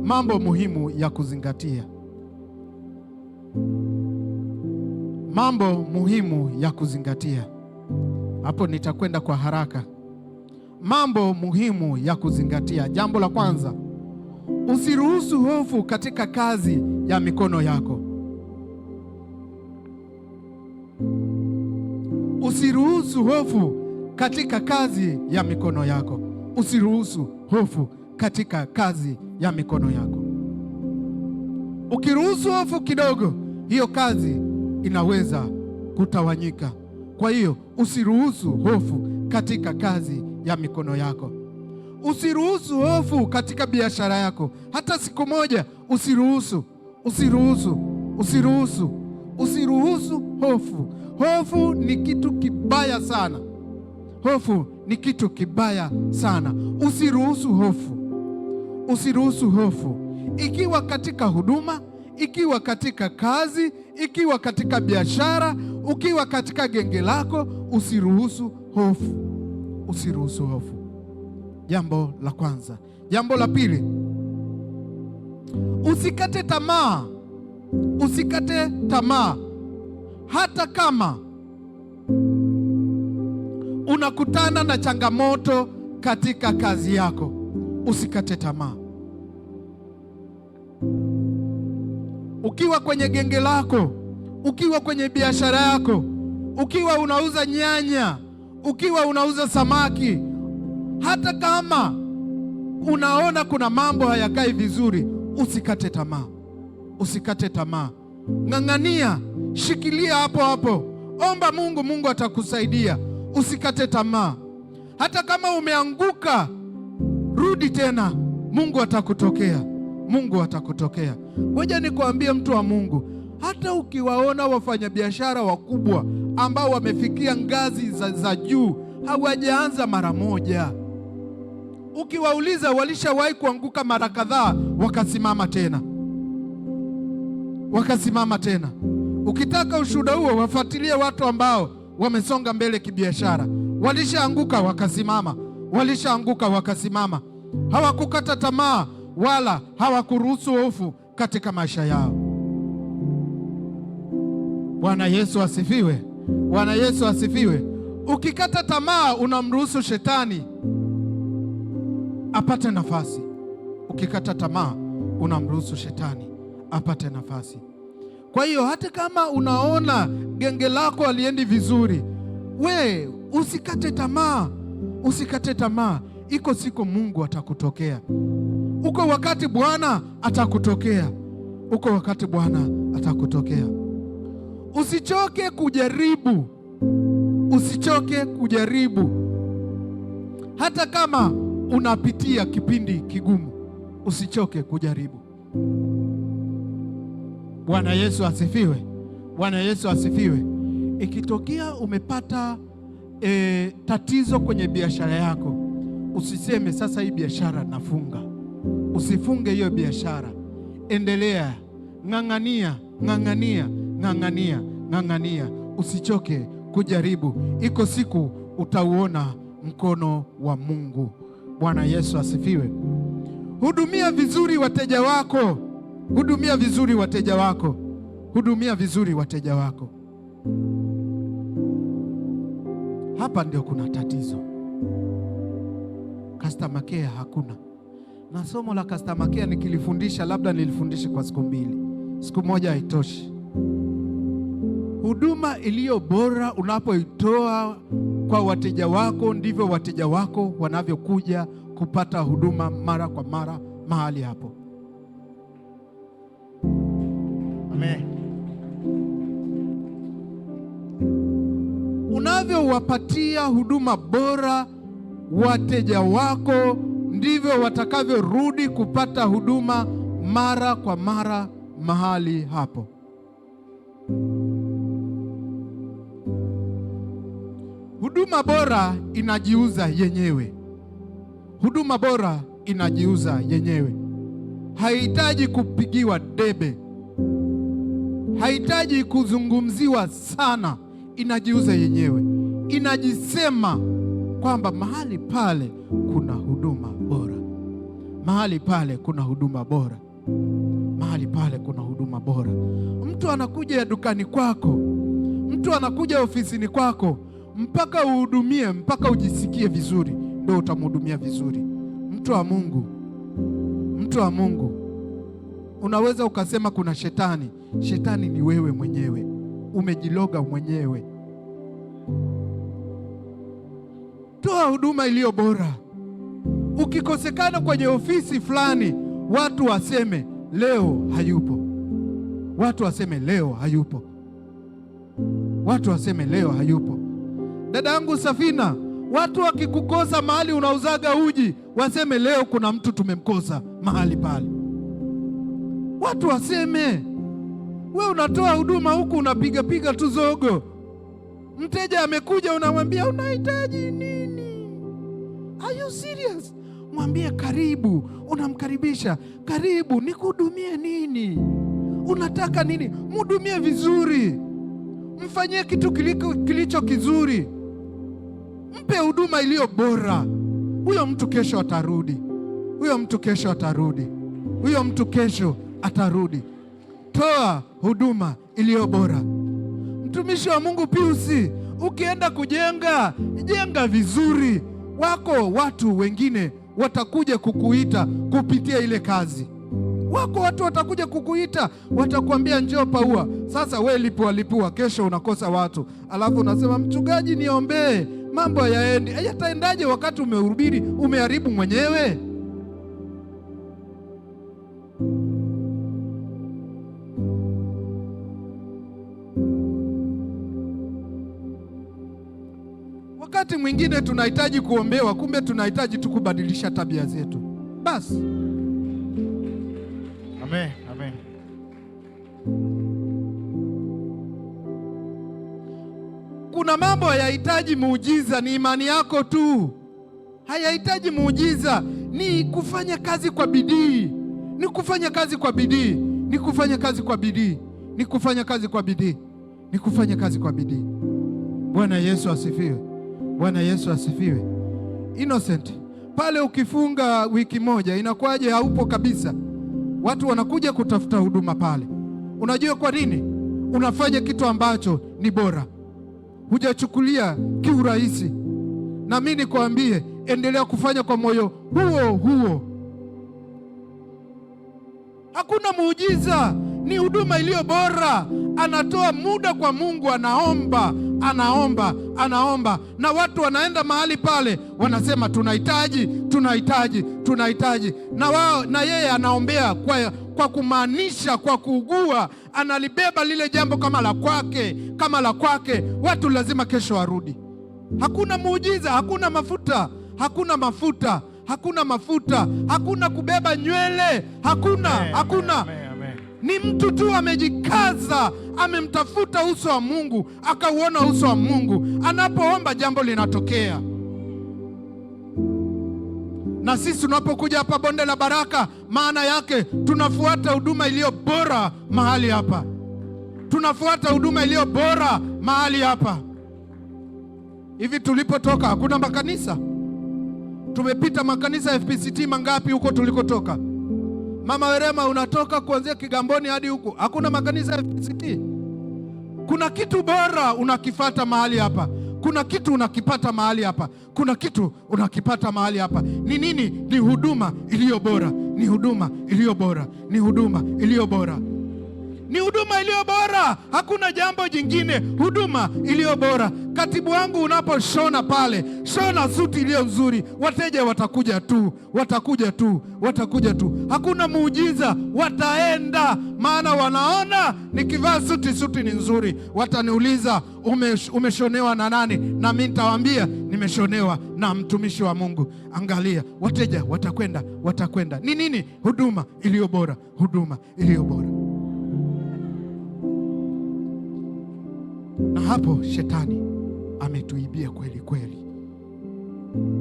mambo muhimu ya kuzingatia. Mambo muhimu ya kuzingatia. Hapo nitakwenda kwa haraka. Mambo muhimu ya kuzingatia. Jambo la kwanza, usiruhusu hofu katika kazi ya mikono yako. Usiruhusu hofu katika kazi ya mikono yako. Usiruhusu hofu katika kazi ya mikono yako. Ukiruhusu hofu kidogo, hiyo kazi inaweza kutawanyika. Kwa hiyo usiruhusu hofu katika kazi ya mikono yako. Usiruhusu hofu katika biashara yako. Hata siku moja usiruhusu. Usiruhusu hofu. Hofu ni kitu kibaya sana. Hofu ni kitu kibaya sana. Usiruhusu hofu. Ikiwa katika huduma, ikiwa katika kazi, ikiwa katika biashara, ukiwa katika genge lako, usiruhusu hofu. Jambo la kwanza. Jambo la pili, usikate tamaa. Hata kama unakutana na changamoto katika kazi yako, usikate tamaa. Ukiwa kwenye genge lako, ukiwa kwenye biashara yako, ukiwa unauza nyanya, ukiwa unauza samaki, hata kama unaona kuna mambo hayakai vizuri, usikate tamaa. Ng'ang'ania, shikilia hapo. Omba Mungu atakusaidia. Usikate tamaa. Hata kama umeanguka, rudi tena. Mungu atakutokea. Ngoja nikwambie mtu wa Mungu, hata ukiwaona wafanyabiashara wakubwa ambao wamefikia ngazi za juu, hawajaanza mara moja. Ukiwauliza, walishawahi kuanguka mara kadhaa, wakasimama tena. Ukitaka ushuhuda huo, wafuatilie watu ambao wamesonga mbele kibiashara. Walishaanguka wakasimama. Hawakukata tamaa wala hawakuruhusu hofu katika maisha yao. Bwana Yesu asifiwe. Ukikata tamaa, unamruhusu shetani apate nafasi. Kwa hiyo hata kama unaona genge lako haliendi vizuri, usikate tamaa. Iko siku Mungu atakutokea. Uko wakati Bwana atakutokea. Usichoke kujaribu. Hata kama unapitia kipindi kigumu, usichoke kujaribu. Bwana Yesu asifiwe. Ikitokea umepata tatizo kwenye biashara yako, usiseme sasa hii biashara nafunga. Usifunge hiyo biashara. Endelea, ng'ang'ania. Usichoke kujaribu. Iko siku utauona mkono wa Mungu. Bwana Yesu asifiwe. Hudumia vizuri wateja wako. Hapa ndio kuna tatizo. Customer care hakuna. Na somo la customer care nikilifundisha, labda nilifundishe kwa siku 2. Siku moja haitoshi. Huduma iliyo bora unapoitoa kwa wateja wako, ndivyo wateja wako wanavyokuja kupata huduma mara kwa mara mahali hapo. Amen. Unavyowapatia huduma bora wateja wako, ndivyo watakavyorudi kupata huduma mara kwa mara mahali hapo. Huduma bora inajiuza yenyewe. Haihitaji kupigiwa debe. Haihitaji kuzungumziwa sana. Inajiuza yenyewe. Inajisema kwamba mahali pale kuna huduma bora. mahali pale kuna huduma bora. Mahali pale kuna huduma bora. Mtu anakuja dukani kwako, mtu anakuja ofisini kwako, mpaka uhudumie, mpaka ujisikie vizuri, ndio utamhudumia vizuri. Mtu wa Mungu, unaweza ukasema kuna shetani. Shetani ni wewe mwenyewe, umejiloga mwenyewe. Toa huduma iliyo bora. Ukikosekana kwenye ofisi fulani, watu waseme leo hayupo, watu waseme leo hayupo, watu waseme leo hayupo. Dada yangu Safina, watu wakikukosa mahali unauzaga uji, waseme leo kuna mtu tumemkosa mahali pale. Watu waseme. We unatoa huduma huku unapiga tu zogo. Mteja amekuja, unamwambia unahitaji nini? Are you serious? Mwambie karibu, unamkaribisha. Karibu, nikuhudumie nini? Unataka nini? Mhudumie vizuri, mfanyie kitu kilicho kizuri, mpe huduma iliyo bora. Huyo mtu kesho atarudi, huyo mtu kesho atarudi, huyo mtu kesho atarudi. Toa huduma iliyo bora. Mtumishi wa Mungu Piusi, ukienda kujenga, jenga vizuri. Wako watu wengine watakuja kukuita kupitia ile kazi. Wako watu watakuja kukuita, watakwambia njoo paua. Sasa we lipua, kesho unakosa watu, alafu unasema mchungaji niombee, mambo hayaendi. Yataendaje wakati umehubiri umeharibu mwenyewe? Wakati mwingine tunahitaji kuombewa, kumbe tunahitaji tu kubadilisha tabia zetu. Basi. Amen, amen. Kuna mambo hayahitaji muujiza, ni imani yako tu. Hayahitaji muujiza, ni kufanya kazi kwa bidii. Ni kufanya kazi kwa bidii. Ni kufanya kazi kwa bidii. Ni kufanya kazi kwa bidii. Ni kufanya kazi kwa bidii. Bwana Yesu asifiwe. Bwana Yesu asifiwe. Innocent, pale ukifunga wiki moja inakuwaje haupo kabisa? Watu wanakuja kutafuta huduma pale. Unajua kwa nini? Unafanya kitu ambacho ni bora, hujachukulia kiurahisi. Na mimi nikwambie, endelea kufanya kwa moyo huo huo. Hakuna muujiza, ni huduma iliyo bora. Anatoa muda kwa Mungu, anaomba, na watu wanaenda mahali pale wanasema tunahitaji, na yeye anaombea kwa kumaanisha, kwa kuugua, analibeba lile jambo kama la kwake. Watu lazima kesho warudi. Hakuna muujiza, hakuna mafuta, hakuna kubeba nywele, hakuna. Ni mtu tu amejikaza, amemtafuta uso wa Mungu, akauona uso wa Mungu. Anapoomba jambo linatokea. Na sisi tunapokuja hapa Bonde la Baraka, maana yake tunafuata huduma iliyo bora mahali hapa. Tunafuata huduma iliyo bora mahali hapa. Hivi tulipotoka hakuna makanisa? Tumepita makanisa FPCT mangapi huko tulikotoka? Mama Werema, unatoka kuanzia Kigamboni hadi huko, hakuna makanisa ya FPCT? Kuna kitu bora unakifata mahali hapa. Kuna kitu unakipata mahali hapa. Kuna kitu unakipata mahali hapa. Ni nini? Ni huduma iliyo bora. Ni huduma iliyo bora. Ni huduma iliyo bora. Ni huduma iliyo bora. Hakuna jambo jingine. Huduma iliyo bora. Katibu wangu, unaposhona pale, shona suti iliyo nzuri. Wateja watakuja tu. Hakuna muujiza, wataenda, maana wanaona nikivaa suti ni nzuri. Wataniuliza umeshonewa na nani? Na mimi nitawaambia nimeshonewa na mtumishi wa Mungu. Angalia, wateja watakwenda. Ni nini? Huduma iliyo bora. Huduma iliyo bora. Na hapo shetani ametuibia kweli kweli.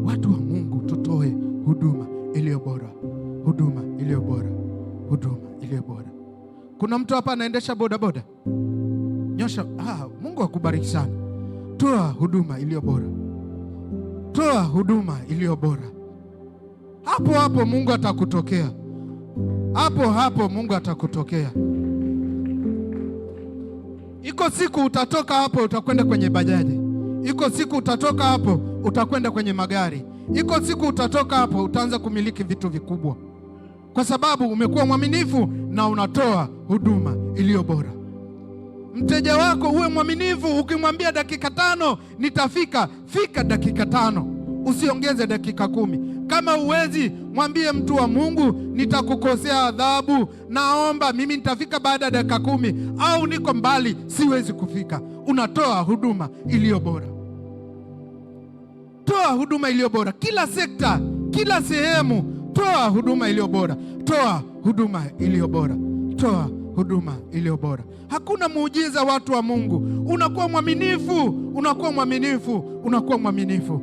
Watu wa Mungu, tutoe huduma iliyo bora. Huduma iliyo bora. Huduma iliyo bora. Kuna mtu hapa anaendesha bodaboda? Nyosha. Mungu akubariki sana. Toa huduma iliyo bora. Toa huduma iliyo bora. hapo hapo Mungu atakutokea. Hapo hapo Mungu atakutokea. Iko siku utatoka hapo utakwenda kwenye bajaji. Iko siku utatoka hapo utakwenda kwenye magari. Iko siku utatoka hapo utaanza kumiliki vitu vikubwa, kwa sababu umekuwa mwaminifu na unatoa huduma iliyo bora. Mteja wako uwe mwaminifu. Ukimwambia dakika 5 nitafika, fika dakika 5, usiongeze dakika 10. Kama uwezi, mwambie mtu wa Mungu, nitakukosea adhabu, naomba mimi nitafika baada ya dakika 10, au niko mbali siwezi kufika. Unatoa huduma iliyo bora. Toa huduma iliyo bora. Kila sekta, kila sehemu, toa huduma iliyo bora. Toa huduma iliyo bora. Toa huduma iliyo bora. Hakuna muujiza, watu wa Mungu. Unakuwa mwaminifu, unakuwa mwaminifu, unakuwa mwaminifu.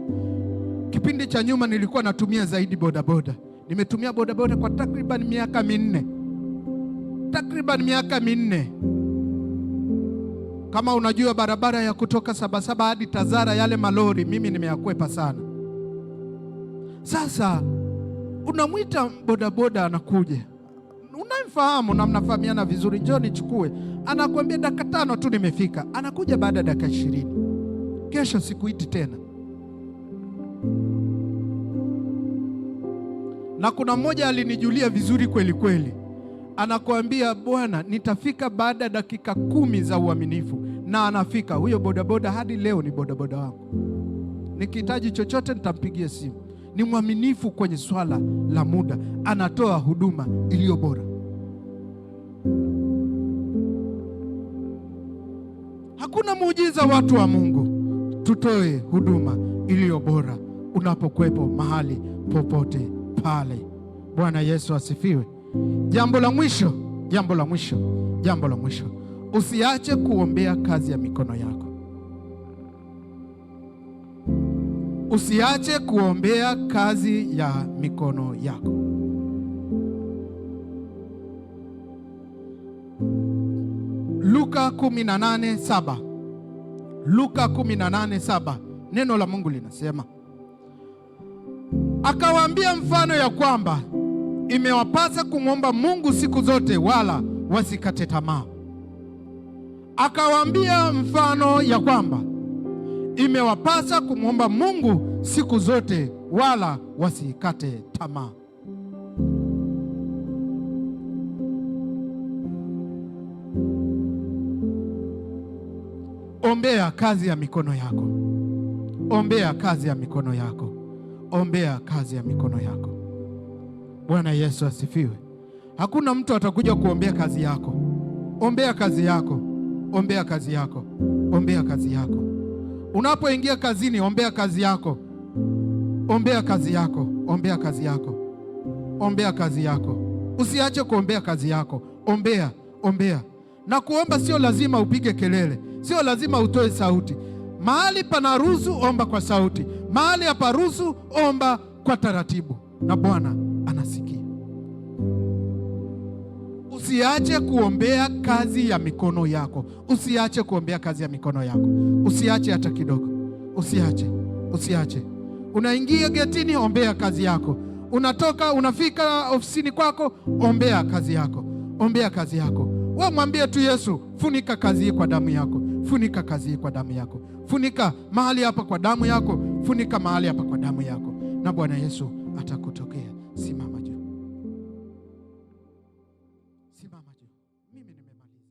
Kipindi cha nyuma nilikuwa natumia zaidi bodaboda. Nimetumia bodaboda kwa takriban miaka 4. Takriban miaka 4. Kama unajua barabara ya kutoka Sabasaba hadi Tazara, yale malori mimi nimeyakwepa sana. Sasa unamwita bodaboda, anakuja, unamfahamu na mnafahamiana vizuri, njoo nichukue, anakuambia dakika 5 tu nimefika. Anakuja baada ya dakika 20. Kesho sikuiti tena. Na kuna mmoja alinijulia vizuri kweli kweli, anakuambia bwana, nitafika baada ya dakika 10 za uaminifu, na anafika. Huyo bodaboda hadi leo ni bodaboda wangu. Nikihitaji chochote nitampigia simu. Ni mwaminifu kwenye swala la muda, anatoa huduma iliyo bora. Hakuna muujiza, watu wa Mungu. Tutoe huduma iliyo bora unapokwepo mahali popote pale. Bwana Yesu asifiwe. Jambo la mwisho, usiache kuombea kazi ya mikono yako. Usiache kuombea kazi ya mikono yako. Luka 18:7. Luka 18:7. Neno la Mungu linasema, akawaambia mfano ya kwamba imewapasa kumwomba Mungu siku zote, wala wasikate tamaa. Akawaambia mfano ya kwamba imewapasa kumwomba Mungu siku zote, wala wasikate tamaa. Ombea kazi ya mikono yako. Ombea kazi ya mikono yako. Ombea kazi ya mikono yako. Bwana Yesu asifiwe. Hakuna mtu atakuja kuombea kazi yako. Ombea kazi yako. Ombea kazi yako. Ombea kazi yako. Unapoingia kazini, ombea kazi yako. Ombea kazi yako. Ombea kazi yako. Ombea kazi yako. Usiache kuombea kazi yako. Ombea, ombea. Na kuomba sio lazima upige kelele, sio lazima utoe sauti. Mahali panaruhusu, omba kwa sauti. Mahali haparuhusu, omba kwa taratibu, na Bwana anasikia. Usiache kuombea kazi ya mikono yako. Usiache kuombea kazi ya mikono yako. Usiache hata kidogo. Usiache. Usiache. Unaingia getini, ombea kazi yako. Unatoka, unafika ofisini kwako, ombea kazi yako. Ombea kazi yako. Wewe mwambie tu Yesu, funika kazi hii kwa damu yako. Funika kazi hii kwa damu yako. Funika mahali hapa kwa damu yako. Funika mahali hapa kwa damu yako, na Bwana Yesu atakutokea. Simama juu. Simama juu. Mimi nimemaliza.